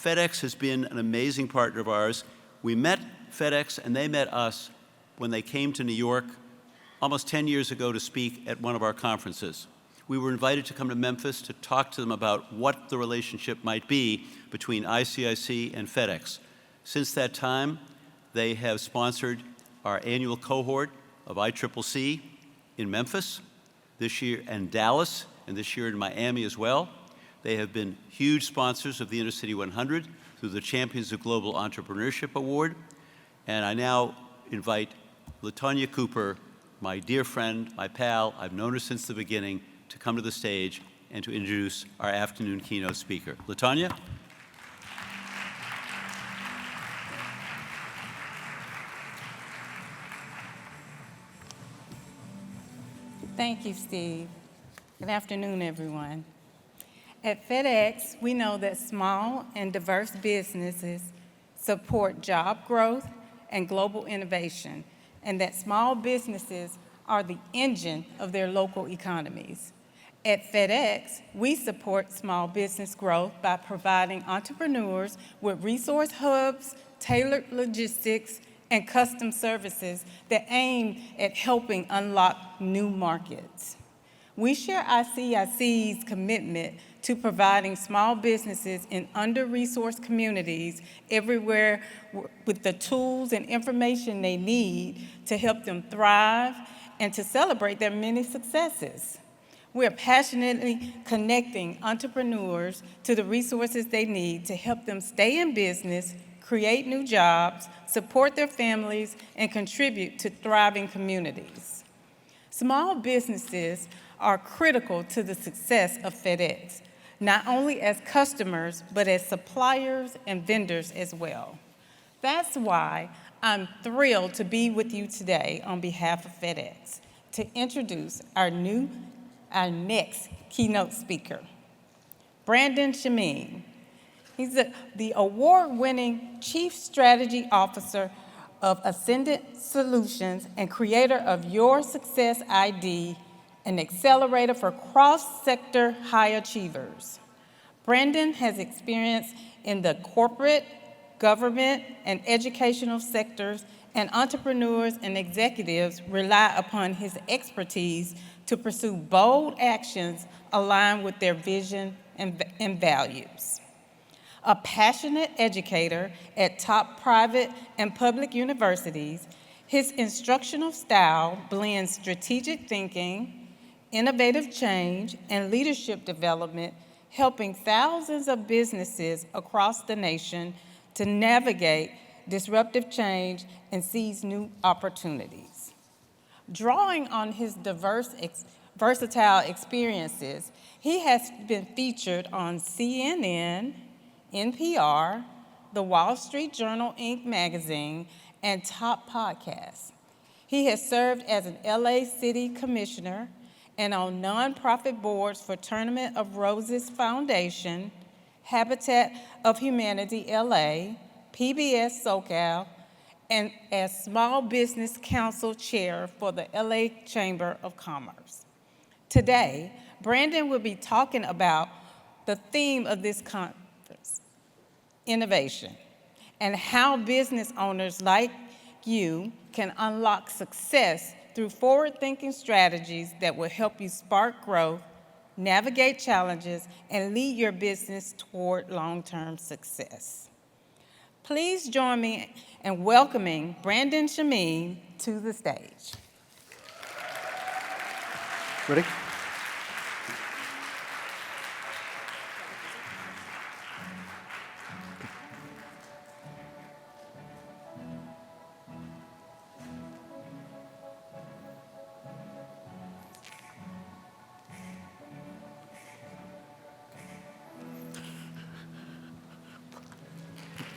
FedEx has been an amazing partner of ours. We met FedEx and they met us when they came to New York almost 10 years ago to speak at one of our conferences. We were invited to come to Memphis to talk to them about what the relationship might be between ICIC and FedEx. Since that time, they have sponsored our annual cohort of ICCC in Memphis this year, and Dallas, and this year in Miami as well. They have been huge sponsors of the Intercity 100 through the Champions of Global Entrepreneurship Award. And I now invite Leytona Cooper, my dear friend, my pal, I've known her since the beginning, to come to the stage and to introduce our afternoon keynote speaker. Leytona? Thank you, Steve. Good afternoon, everyone. At FedEx, we know that small and diverse businesses support job growth and global innovation, and that small businesses are the engine of their local economies. At FedEx, we support small business growth by providing entrepreneurs with resource hubs, tailored logistics, and custom services that aim at helping unlock new markets. We share ICIC's commitment to providing small businesses in under-resourced communities everywhere with the tools and information they need to help them thrive and to celebrate their many successes. We're passionately connecting entrepreneurs to the resources they need to help them stay in business, create new jobs, support their families, and contribute to thriving communities. Small businesses are critical to the success of FedEx, not only as customers, but as suppliers and vendors as well. That's why I'm thrilled to be with you today on behalf of FedEx to introduce our next keynote speaker, Brandon Shamin. He's the award-winning Chief Strategy Officer of Ascendant Solutions and creator of Your Success ID, an accelerator for cross-sector high achievers. Brandon has experience in the corporate, government, and educational sectors, and entrepreneurs and executives rely upon his expertise to pursue bold actions aligned with their vision and values. A passionate educator at top private and public universities, his instructional style blends strategic thinking, innovative change, and leadership development, helping thousands of businesses across the nation to navigate disruptive change and seize new opportunities. Drawing on his versatile experiences, he has been featured on CNN, NPR, the Wall Street Journal Inc. magazine, and top podcasts. He has served as an LA City Commissioner and on nonprofit boards for Tournament of Roses Foundation, Habitat of Humanity LA, PBS SoCal, and as Small Business Council Chair for the LA Chamber of Commerce. Today, Brandon will be talking about the theme of this conference, innovation, and how business owners like you can unlock success through forward-thinking strategies that will help you spark growth, navigate challenges, and lead your business toward long-term success. Please join me in welcoming Brandon Shamin to the stage. Ready?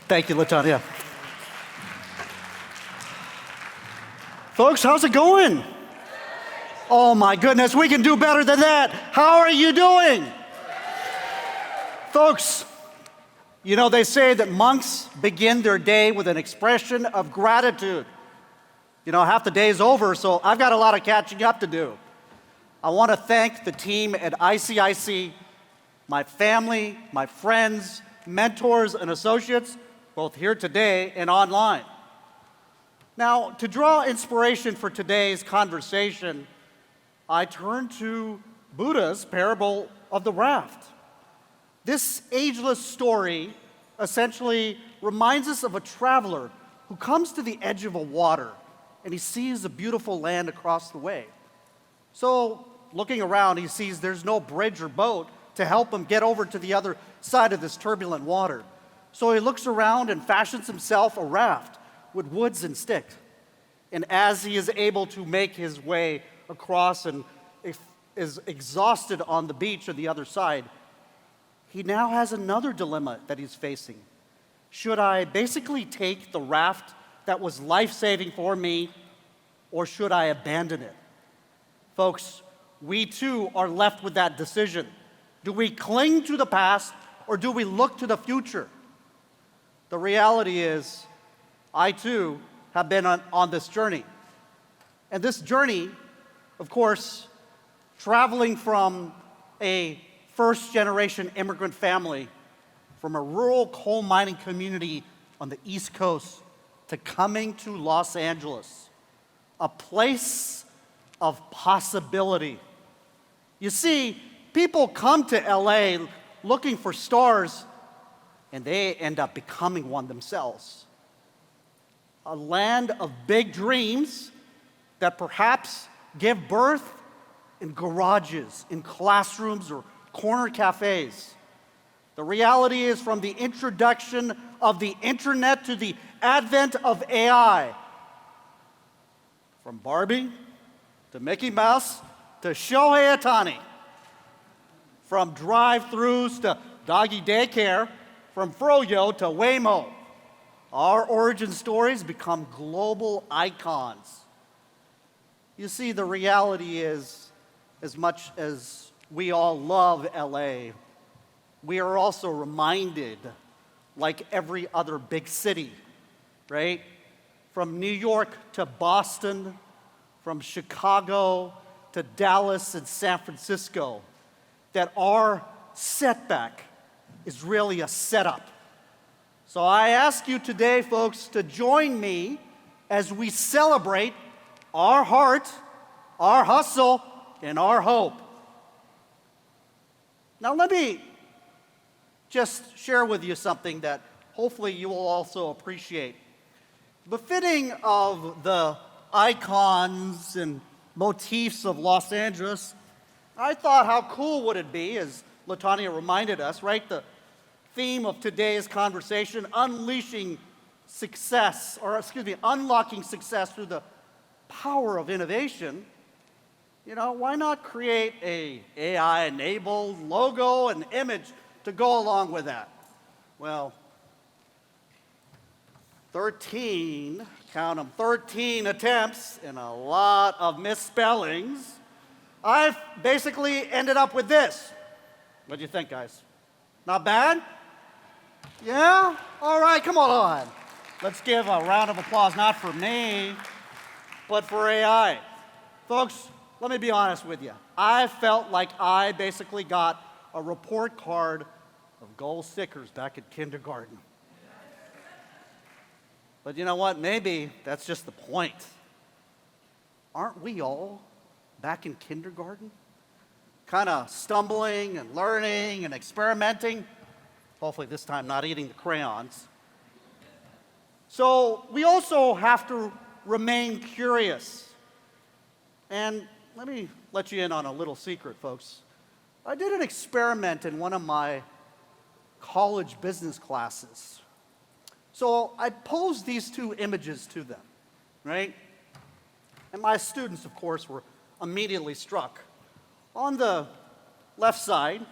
Thank you, Leytona. Folks, how's it going? Oh my goodness, we can do better than that. How are you doing? Folks, you know, they say that monks begin their day with an expression of gratitude. You know, half the day is over, so I've got a lot of catching up to do. I want to thank the team at ICIC, my family, my friends, mentors, and associates, both here today and online. Now, to draw inspiration for today's conversation, I turn to Buddha's parable of the raft. This ageless story essentially reminds us of a traveler who comes to the edge of a water and he sees a beautiful land across the way. So, looking around, he sees there's no bridge or boat to help him get over to the other side of this turbulent water. So he looks around and fashions himself a raft with woods and sticks. And as he is able to make his way across and is exhausted on the beach on the other side, he now has another dilemma that he's facing. Should I basically take the raft that was life-saving for me, or should I abandon it? Folks, we too are left with that decision. Do we cling to the past, or do we look to the future? The reality is, I too have been on this journey. And this journey, of course, traveling from a first-generation immigrant family from a rural coal mining community on the East Coast to coming to Los Angeles, a place of possibility. You see, people come to LA looking for stars, and they end up becoming one themselves. A land of big dreams that perhaps give birth in garages, in classrooms, or corner cafes. The reality is, from the introduction of the internet to the advent of AI, from Barbie to Mickey Mouse to Shohei Ohtani, from drive-thrus to doggy daycare, from Froyo to Waymo, our origin stories become global icons. You see, the reality is, as much as we all love LA, we are also reminded, like every other big city, right? From New York to Boston, from Chicago to Dallas and San Francisco, that our setback is really a setup. So I ask you today, folks, to join me as we celebrate our heart, our hustle, and our hope. Now, let me just share with you something that hopefully you will also appreciate. Befitting of the icons and motifs of Los Angeles, I thought, how cool would it be, as LaTanya reminded us, right? The theme of today's conversation, unlocking success through the power of innovation. You know, why not create a AI-enabled logo and image to go along with that? Well, 13, count them, 13 attempts and a lot of misspellings, I've basically ended up with this. What do you think, guys? Not bad? Yeah? All right, come on. Let's give a round of applause, not for me, but for AI. Folks, let me be honest with you. I felt like I basically got a report card of gold stickers back at kindergarten. But you know what? Maybe that's just the point. Aren't we all back in kindergarten? Kind of stumbling and learning and experimenting. Hopefully this time not eating the crayons. So we also have to remain curious. And let me let you in on a little secret, folks. I did an experiment in one of my college business classes. So I posed these two images to them, right? And my students, of course, were immediately struck. On the left side,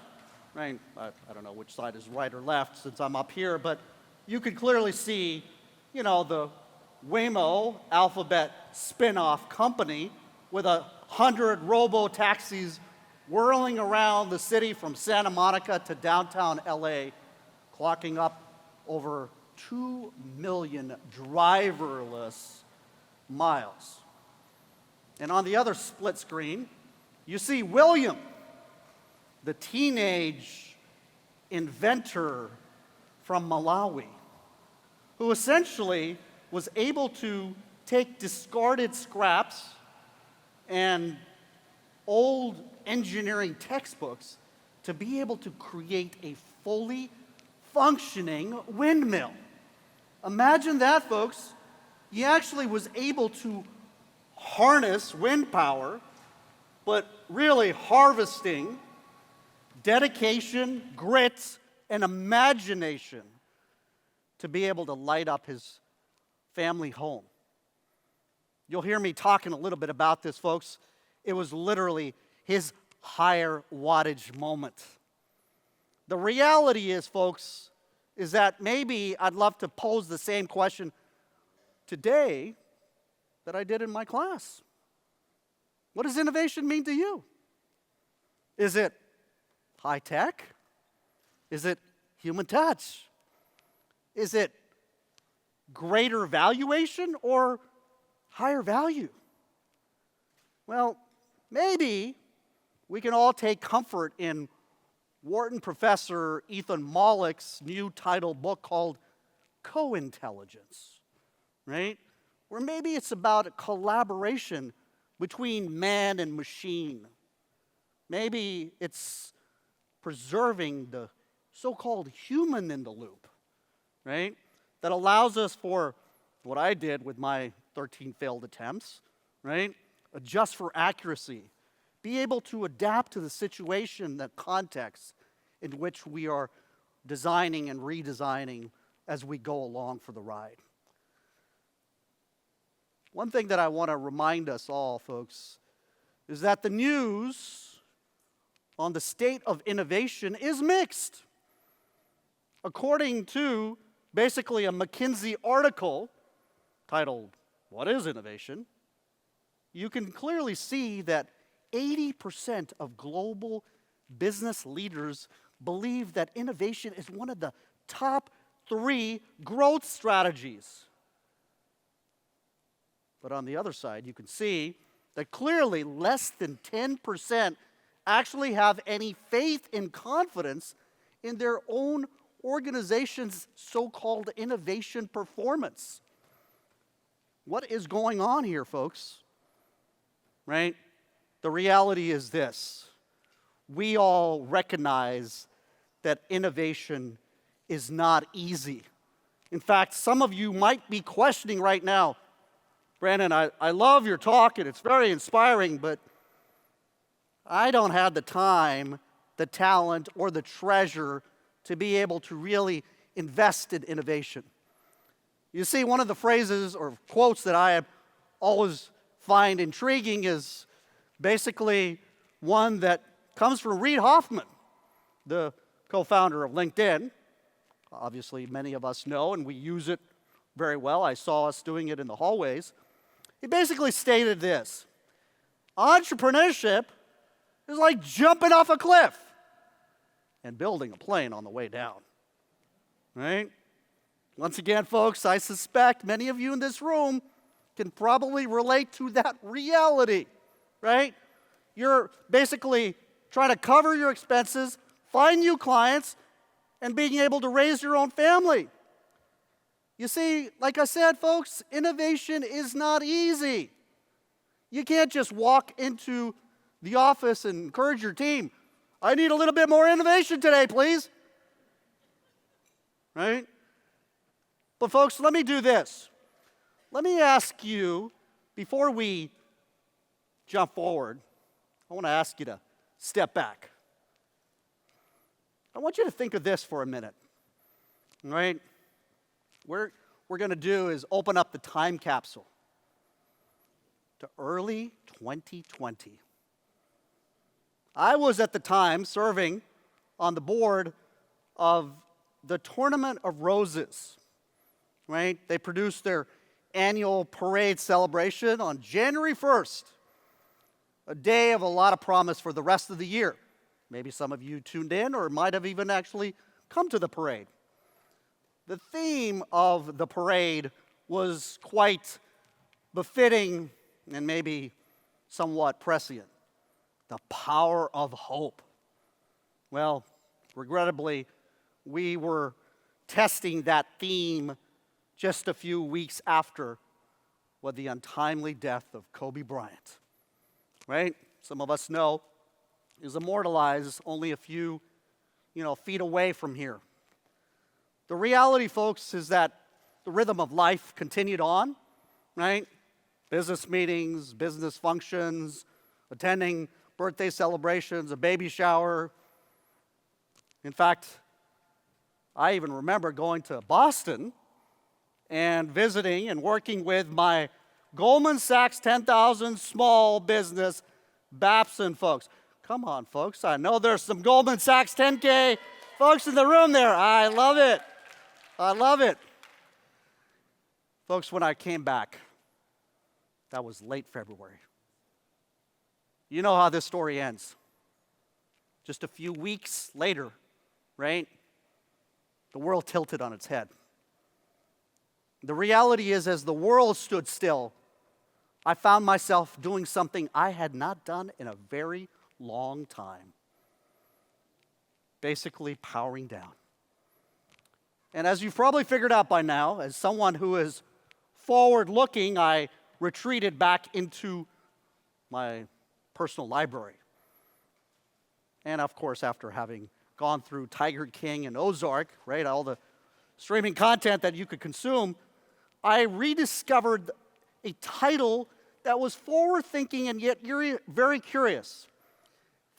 right, I don't know which side is right or left since I'm up here, but you can clearly see, you know, the Waymo Alphabet spin-off company with 100 robo-taxis whirling around the city from Santa Monica to downtown LA, clocking up over 2 million driverless miles. And on the other split screen, you see William, the teenage inventor from Malawi, who essentially was able to take discarded scraps and old engineering textbooks to be able to create a fully functioning windmill. Imagine that, folks. He actually was able to harness wind power, but really harvesting dedication, grit, and imagination to be able to light up his family home. You'll hear me talking a little bit about this, folks. It was literally his higher wattage moment. The reality is, folks, is that maybe I'd love to pose the same question today that I did in my class. What does innovation mean to you? Is it high tech? Is it human touch? Is it greater valuation or higher value? Well, maybe we can all take comfort in Wharton professor Ethan Mollick's new title book called Co-Intelligence, right? Where maybe it's about a collaboration between man and machine. Maybe it's preserving the so-called human in the loop, right? That allows us for what I did with my 13 failed attempts, right? Adjust for accuracy. Be able to adapt to the situation, the context in which we are designing and redesigning as we go along for the ride. One thing that I want to remind us all, folks, is that the news on the state of innovation is mixed. According to basically a McKinsey article titled, "What is Innovation?" you can clearly see that 80% of global business leaders believe that innovation is one of the top 3 growth strategies. But on the other side, you can see that clearly less than 10% actually have any faith and confidence in their own organization's so-called innovation performance. What is going on here, folks? Right? The reality is this. We all recognize that innovation is not easy. In fact, some of you might be questioning right now, Brandon, I love your talk and it's very inspiring, but I don't have the time, the talent, or the treasure to be able to really invest in innovation. You see, one of the phrases or quotes that I always find intriguing is basically one that comes from Reid Hoffman, the co-founder of LinkedIn. Obviously, many of us know, and we use it very well. I saw us doing it in the hallways. He basically stated this: entrepreneurship is like jumping off a cliff and building a plane on the way down, right? Once again, folks, I suspect many of you in this room can probably relate to that reality, right? You're basically trying to cover your expenses, find new clients, and being able to raise your own family. You see, like I said, folks, innovation is not easy. You can't just walk into the office and encourage your team, "I need a little bit more innovation today, please." Right? But folks, let me do this. Let me ask you, before we jump forward, I want to ask you to step back. I want you to think of this for a minute. All right? What we're going to do is open up the time capsule to early 2020. I was at the time serving on the board of the Tournament of Roses, right? They produced their annual parade celebration on January 1st, a day of a lot of promise for the rest of the year. Maybe some of you tuned in or might have even actually come to the parade. The theme of the parade was quite befitting and maybe somewhat prescient: the power of hope. Well, regrettably, we were testing that theme just a few weeks after was the untimely death of Kobe Bryant, right? Some of us know he was immortalized only a few, feet away from here. The reality, folks, is that the rhythm of life continued on, right? Business meetings, business functions, attending birthday celebrations, a baby shower. In fact, I even remember going to Boston and visiting and working with my Goldman Sachs 10,000 small business Babson folks. Come on, folks. I know there's some Goldman Sachs 10K folks in the room there. I love it. I love it. Folks, when I came back, that was late February. You know how this story ends. Just a few weeks later, right? The world tilted on its head. The reality is, as the world stood still, I found myself doing something I had not done in a very long time. Basically, powering down. And as you've probably figured out by now, as someone who is forward-looking, I retreated back into my personal library. And of course, after having gone through Tiger King and Ozark, right, all the streaming content that you could consume, I rediscovered a title that was forward-thinking and yet very curious.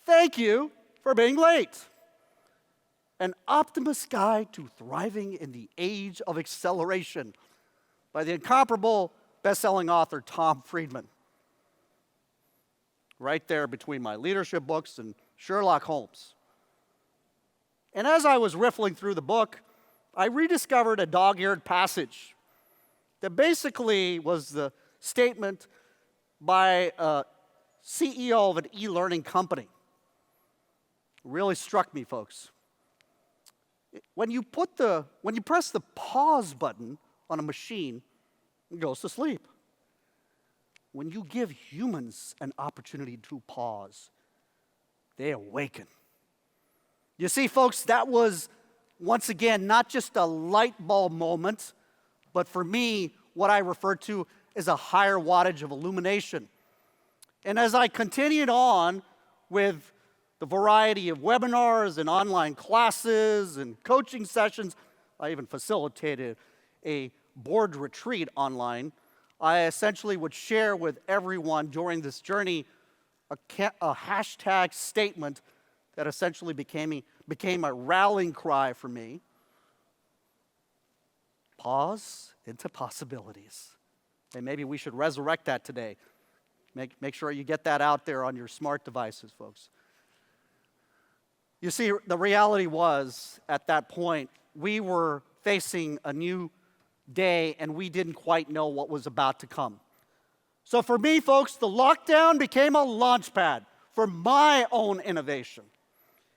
Thank You for Being Late. An Optimist's Guide to Thriving in the Age of Acceleration by the incomparable best-selling author Tom Friedman. Right there between my leadership books and Sherlock Holmes. And as I was riffling through the book, I rediscovered a dog-eared passage that basically was the statement by a CEO of an e-learning company. It really struck me, folks. When you press the pause button on a machine, it goes to sleep. When you give humans an opportunity to pause, they awaken. You see, folks, that was, once again, not just a light bulb moment, but for me, what I refer to as a higher wattage of illumination. And as I continued on with the variety of webinars and online classes and coaching sessions, I even facilitated a board retreat online. I essentially would share with everyone during this journey a hashtag statement that essentially became a rallying cry for me. Pause into possibilities. And maybe we should resurrect that today. Make sure you get that out there on your smart devices, folks. You see, the reality was, at that point, we were facing a new day, and we didn't quite know what was about to come. So for me, folks, the lockdown became a launchpad for my own innovation.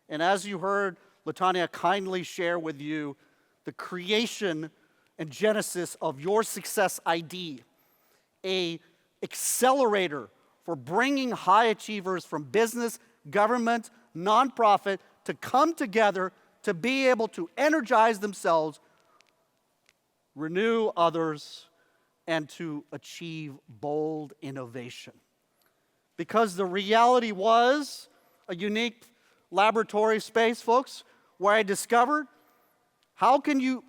And as you heard Leytona kindly share with you, the creation and genesis of Your Success ID, an accelerator for bringing high achievers from business, government, nonprofit to come together to be able to energize themselves, renew others, and to achieve bold innovation. Because the reality was a unique laboratory space, folks, where I discovered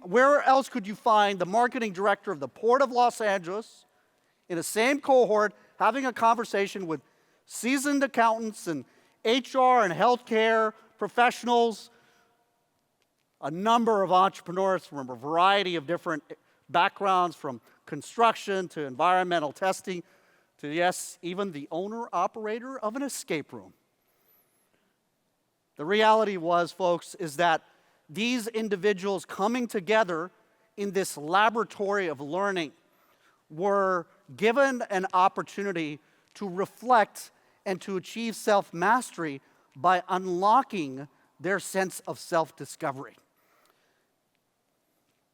where else could you find the marketing director of the Port of Los Angeles in the same cohort having a conversation with seasoned accountants and HR and healthcare professionals, a number of entrepreneurs from a variety of different backgrounds, from construction to environmental testing to, yes, even the owner-operator of an escape room. The reality was, folks, is that these individuals coming together in this laboratory of learning were given an opportunity to reflect and to achieve self-mastery by unlocking their sense of self-discovery.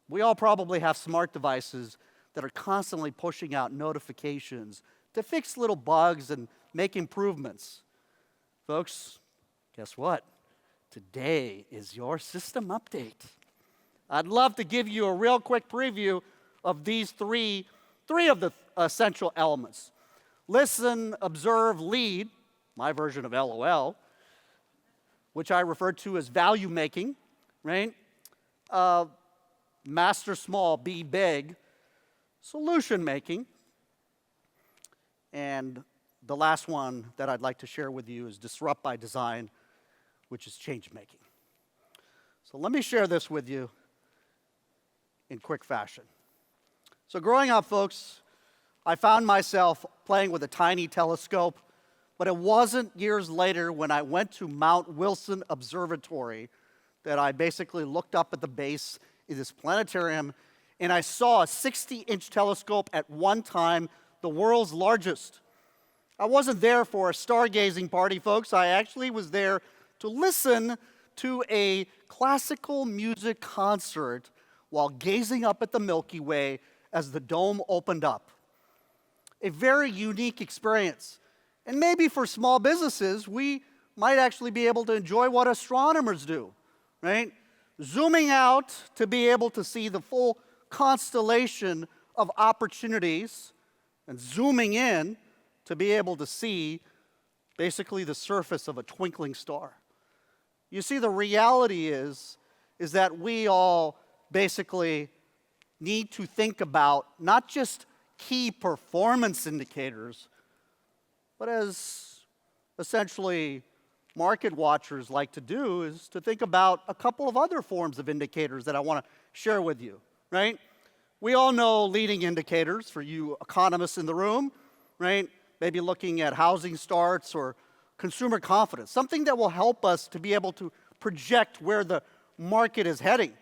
We all probably have smart devices that are constantly pushing out notifications to fix little bugs and make improvements. Folks, guess what? Today is your system update. I'd love to give you a real quick preview of these three of the essential elements. Listen, observe, lead, my version of LOL, which I refer to as value making, right? Master small, be big, solution making, and the last one that I'd like to share with you is disrupt by design, which is change making. So let me share this with you in quick fashion. So growing up, folks, I found myself playing with a tiny telescope, but it wasn't years later when I went to Mount Wilson Observatory that I basically looked up at the base of this planetarium and I saw a 60-inch telescope at one time, the world's largest. I wasn't there for a stargazing party, folks. I actually was there to listen to a classical music concert while gazing up at the Milky Way as the dome opened up. A very unique experience. And maybe for small businesses, we might actually be able to enjoy what astronomers do, right? Zooming out to be able to see the full constellation of opportunities and zooming in to be able to see basically the surface of a twinkling star. You see, the reality is that we all basically need to think about not just key performance indicators, but as essentially market watchers like to do, is to think about a couple of other forms of indicators that I want to share with you, right? We all know leading indicators for you economists in the room, right? Maybe looking at housing starts or consumer confidence, something that will help us to be able to project where the market is heading.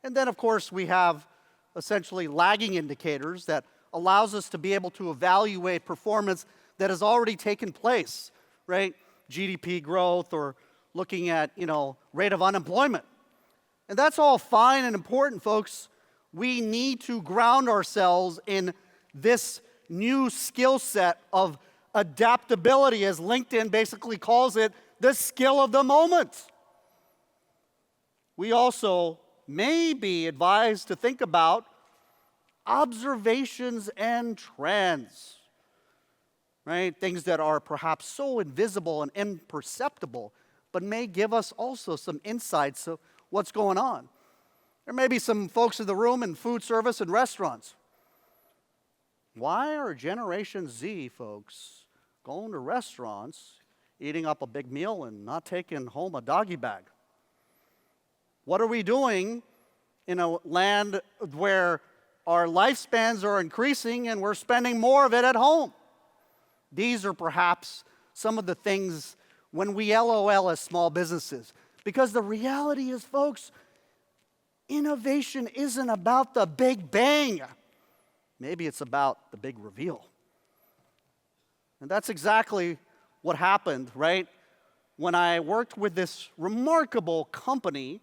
And then, of course, we have essentially lagging indicators that allows us to be able to evaluate performance that has already taken place, right? GDP growth or looking at, rate of unemployment. And that's all fine and important, folks. We need to ground ourselves in this new skill set of adaptability, as LinkedIn basically calls it, the skill of the moment. We also may be advised to think about observations and trends, right? Things that are perhaps so invisible and imperceptible, but may give us also some insights of what's going on. There may be some folks in the room in food service and restaurants. Why are Generation Z folks going to restaurants, eating up a big meal and not taking home a doggy bag? What are we doing in a land where our lifespans are increasing and we're spending more of it at home? These are perhaps some of the things when we LOL as small businesses. Because the reality is, folks, innovation isn't about the big bang. Maybe it's about the big reveal. And that's exactly what happened, right? When I worked with this remarkable company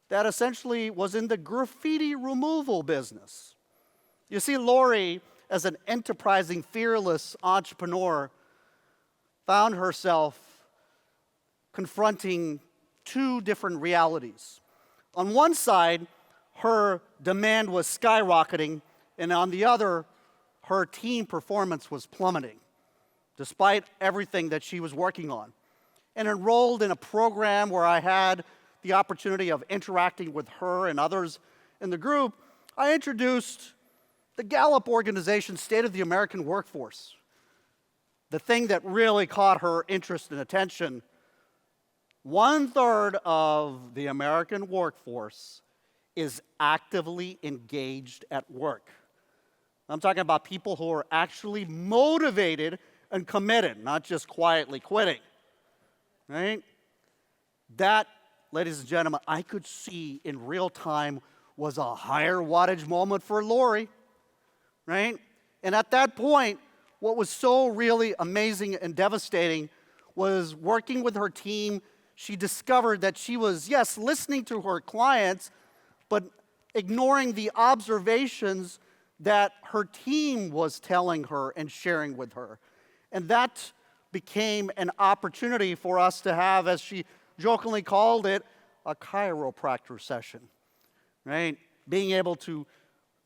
that essentially was in the graffiti removal business. You see, Lori, as an enterprising, fearless entrepreneur, found herself confronting two different realities. On one side, her demand was skyrocketing, and on the other, her team performance was plummeting, despite everything that she was working on. And enrolled in a program where I had the opportunity of interacting with her and others in the group, I introduced the Gallup organization's State of the American Workforce. The thing that really caught her interest and attention: 1/3 of the American workforce is actively engaged at work. I'm talking about people who are actually motivated and committed, not just quietly quitting, right? That, ladies and gentlemen, I could see in real time was a higher wattage moment for Lori, right? And at that point, what was so really amazing and devastating was working with her team. She discovered that she was, yes, listening to her clients, but ignoring the observations that her team was telling her and sharing with her. And that became an opportunity for us to have, as she jokingly called it, a chiropractor session. right? Being able to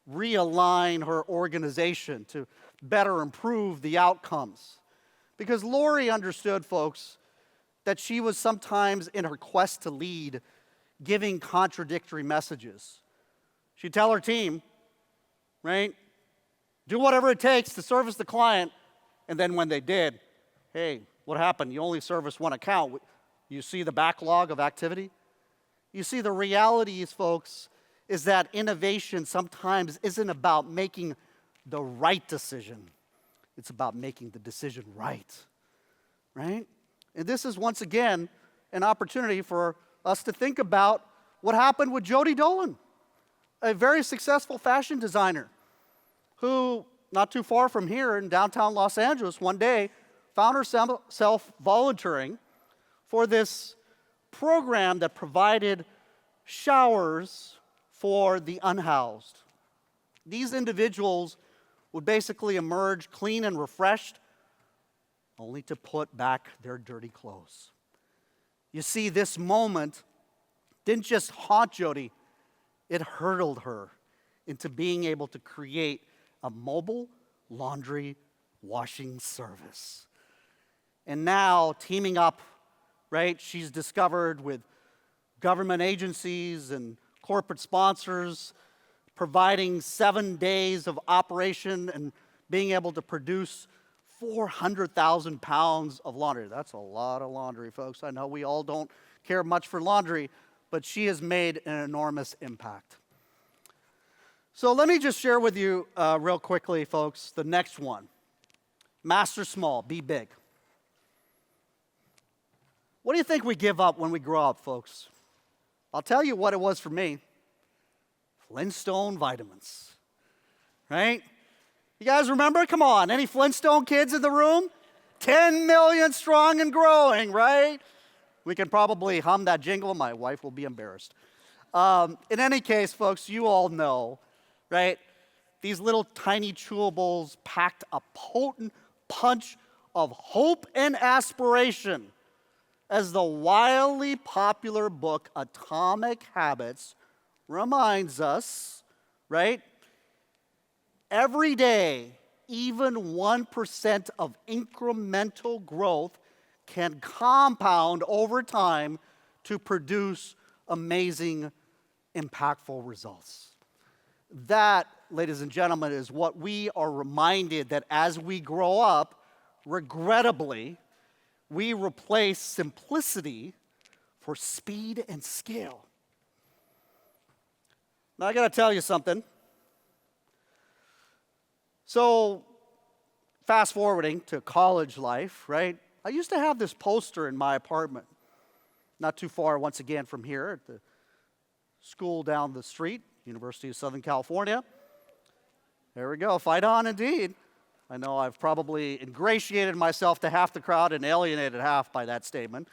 realign her organization to better improve the outcomes. Because Lori understood, folks, that she was sometimes in her quest to lead, giving contradictory messages. She'd tell her team, right, do whatever it takes to service the client, and then when they did, hey, what happened? You only serviced one account. You see the backlog of activity? You see, the reality is, folks, is that innovation sometimes isn't about making the right decision. It's about making the decision right, right? And this is, once again, an opportunity for us to think about what happened with Jody Dolan, a very successful fashion designer who, not too far from here in downtown Los Angeles, one day found herself volunteering for this program that provided showers for the unhoused. These individuals would basically emerge clean and refreshed, only to put back their dirty clothes. You see, this moment didn't just haunt Jody, it hurdled her into being able to create a mobile laundry washing service. And now, teaming up, right, she's discovered with government agencies and corporate sponsors, providing 7 days of operation and being able to produce 400,000 pounds of laundry. That's a lot of laundry, folks. I know we all don't care much for laundry, but she has made an enormous impact. So let me just share with you real quickly, folks, the next one. Master small, be big. What do you think we give up when we grow up, folks? I'll tell you what it was for me. Flintstone vitamins, right? You guys remember? Come on, any Flintstone kids in the room? 10 million strong and growing, right? We can probably hum that jingle. My wife will be embarrassed. In any case, folks, you all know, right? These little tiny chewables packed a potent punch of hope and aspiration. As the wildly popular book Atomic Habits reminds us, right? Every day, even 1% of incremental growth can compound over time to produce amazing, impactful results. That, ladies and gentlemen, is what we are reminded that as we grow up, regrettably, we replace simplicity for speed and scale. Now, I got to tell you something. So, fast forwarding to college life, right? I used to have this poster in my apartment, not too far, once again, from here at the school down the street, University of Southern California. There we go, fight on indeed. I know I've probably ingratiated myself to half the crowd and alienated half by that statement.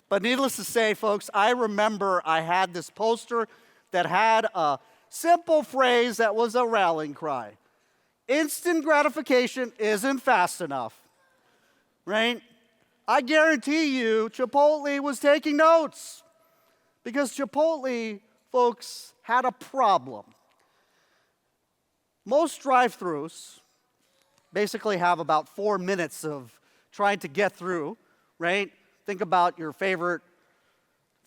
But needless to say, folks, I remember I had this poster that had a simple phrase that was a rallying cry. Instant gratification isn't fast enough, right? I guarantee you Chipotle was taking notes because Chipotle, folks, had a problem. Most drive-thrus basically have about 4 minutes of trying to get through, right? Think about your favorite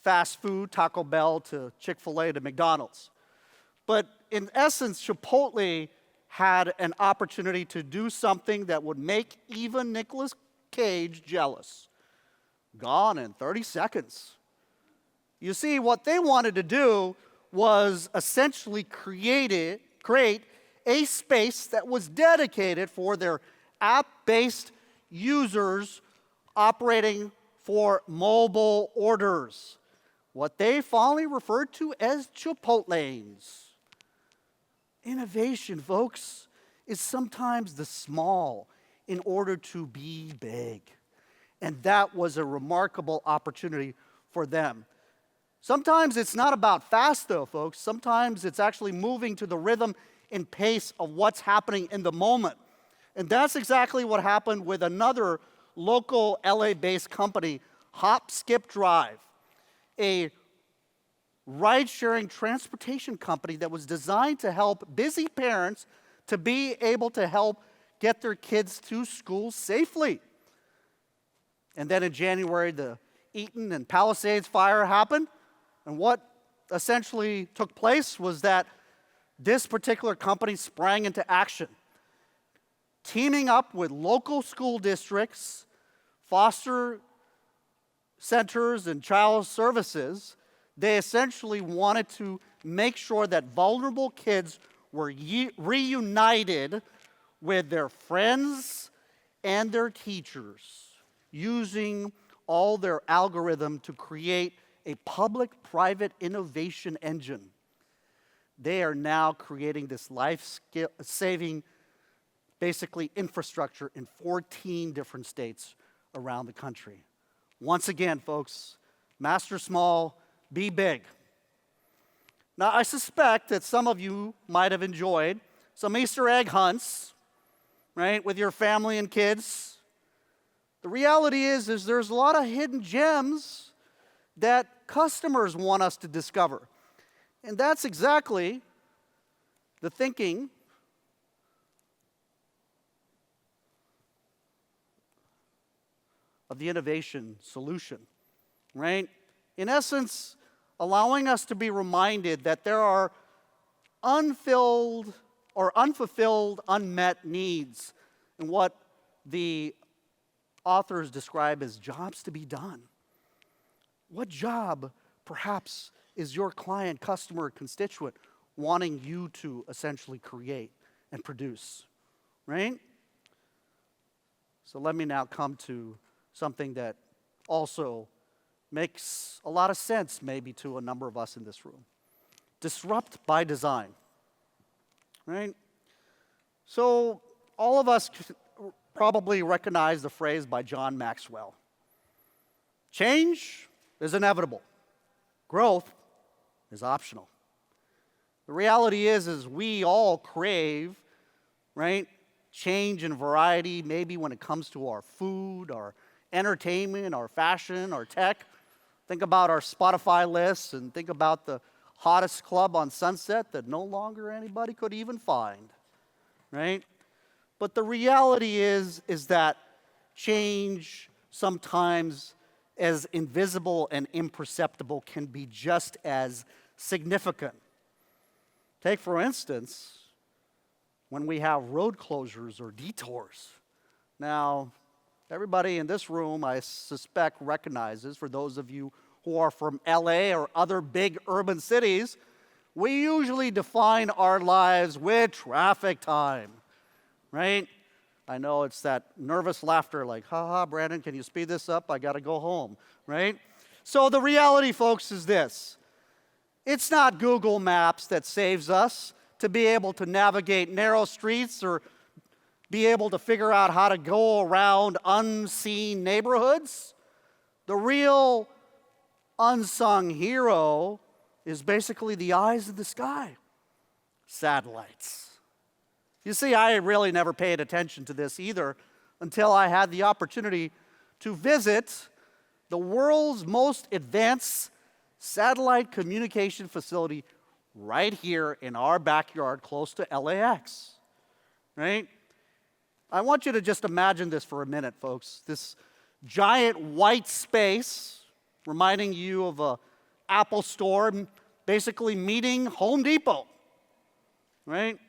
fast food, Taco Bell to Chick-fil-A to McDonald's. But in essence, Chipotle had an opportunity to do something that would make even Nicolas Cage jealous. Gone in 30 seconds. You see, what they wanted to do was essentially create a space that was dedicated for their app-based users operating for mobile orders, what they fondly referred to as Chipotlanes. Innovation, folks, is sometimes the small in order to be big. And that was a remarkable opportunity for them. Sometimes it's not about fast, though, folks. Sometimes it's actually moving to the rhythm and pace of what's happening in the moment. And that's exactly what happened with another local LA-based company, Hop, Skip, Drive, a ride-sharing transportation company that was designed to help busy parents to be able to help get their kids to school safely. And then in January, the Eaton and Palisades fire happened. And what essentially took place was that this particular company sprang into action, teaming up with local school districts, foster centers, and child services. They essentially wanted to make sure that vulnerable kids were reunited with their friends and their teachers, using all their algorithm to create a public-private innovation engine. They are now creating this life-saving, basically, infrastructure in 14 different states around the country. Once again, folks, master small, be big. Now, I suspect that some of you might have enjoyed some Easter egg hunts, right, with your family and kids. The reality is there's a lot of hidden gems that customers want us to discover. And that's exactly the thinking of the innovation solution, right? In essence, allowing us to be reminded that there are unfulfilled, unmet needs, and what the authors describe as jobs to be done. What job, perhaps, is your client, customer, constituent wanting you to essentially create and produce, right? So let me now come to something that also makes a lot of sense maybe to a number of us in this room. Disrupt by design, right? So all of us probably recognize the phrase by John Maxwell. Change is inevitable. Growth is optional. The reality is we all crave, right, change and variety, maybe when it comes to our food, our entertainment, our fashion, our tech. Think about our Spotify lists and think about the hottest club on Sunset that no longer anybody could even find, right? But the reality is that change sometimes as invisible and imperceptible can be just as significant. Take, for instance, when we have road closures or detours. Now, everybody in this room, I suspect, recognizes, for those of you who are from LA or other big urban cities, we usually define our lives with traffic time, right? I know it's that nervous laughter like, ha, Brandon, can you speed this up? I got to go home, right? So the reality, folks, is this. It's not Google Maps that saves us to be able to navigate narrow streets or be able to figure out how to go around unseen neighborhoods. The real unsung hero is basically the eyes of the sky, satellites. You see, I really never paid attention to this either until I had the opportunity to visit the world's most advanced satellite communication facility right here in our backyard close to LAX, right? I want you to just imagine this for a minute, folks. This giant white space reminding you of an Apple store, basically meeting Home Depot, right?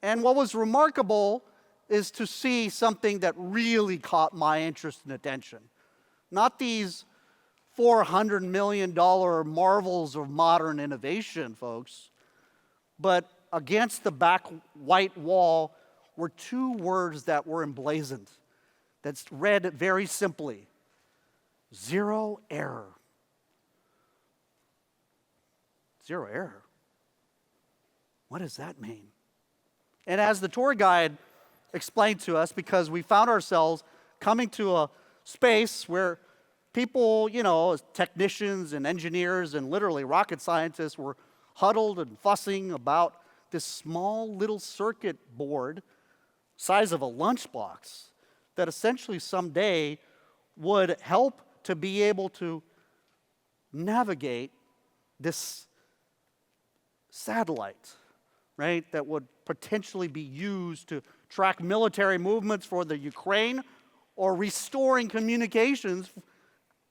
And what was remarkable is to see something that really caught my interest and attention. Not these $400 million marvels of modern innovation, folks, but against the back white wall were two words that were emblazoned, that's read very simply, zero error. Zero error. What does that mean? And as the tour guide explained to us, because we found ourselves coming to a space where people, technicians and engineers and literally rocket scientists were huddled and fussing about this small little circuit board size of a lunchbox that essentially someday would help to be able to navigate this satellite, right, that would potentially be used to track military movements for the Ukraine or restoring communications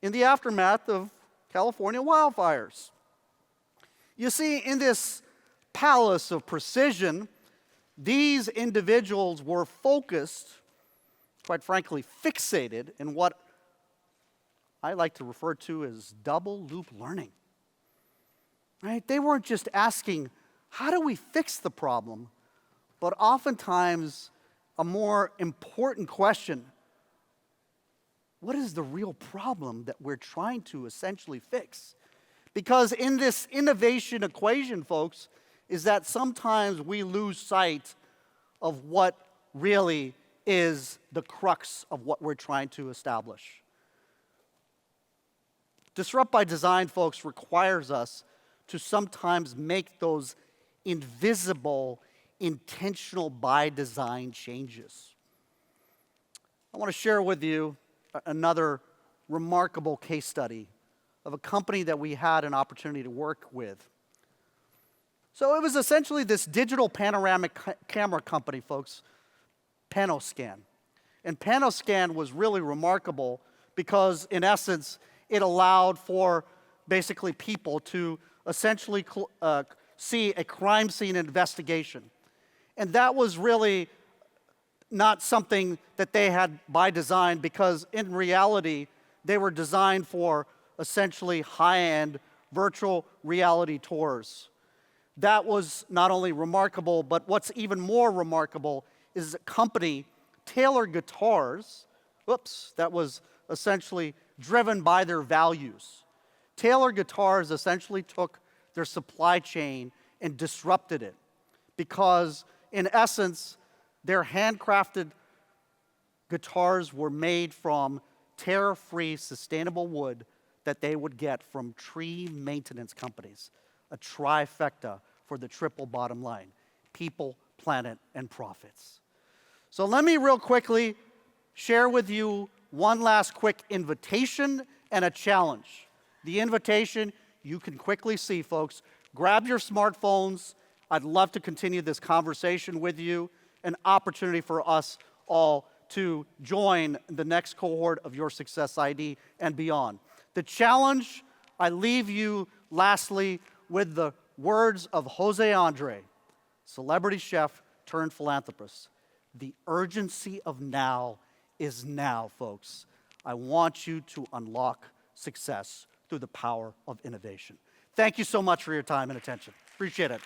in the aftermath of California wildfires. You see, in this palace of precision, these individuals were focused, quite frankly, fixated in what I like to refer to as double loop learning. Right? They weren't just asking, how do we fix the problem? But oftentimes, a more important question, what is the real problem that we're trying to essentially fix? Because in this innovation equation, folks, is that sometimes we lose sight of what really is the crux of what we're trying to establish. Disrupt by design, folks, requires us to sometimes make those invisible, intentional by design changes. I want to share with you another remarkable case study of a company that we had an opportunity to work with. So it was essentially this digital panoramic camera company, folks, PanoScan. And PanoScan was really remarkable because, in essence, it allowed for basically people to essentially see a crime scene investigation. And that was really not something that they had by design, because in reality, they were designed for essentially high-end virtual reality tours. That was not only remarkable, but what's even more remarkable is the company, Taylor Guitars, that was essentially driven by their values. Taylor Guitars essentially took their supply chain and disrupted it because, in essence, their handcrafted guitars were made from tear-free, sustainable wood that they would get from tree maintenance companies, a trifecta for the triple bottom line: people, planet, and profits. So let me real quickly share with you one last quick invitation and a challenge. The invitation, you can quickly see, folks. Grab your smartphones. I'd love to continue this conversation with you. An opportunity for us all to join the next cohort of Your Success ID and beyond. The challenge, I leave you lastly with the words of Jose Andre, celebrity chef turned philanthropist. The urgency of now is now, folks. I want you to unlock success through the power of innovation. Thank you so much for your time and attention. Appreciate it.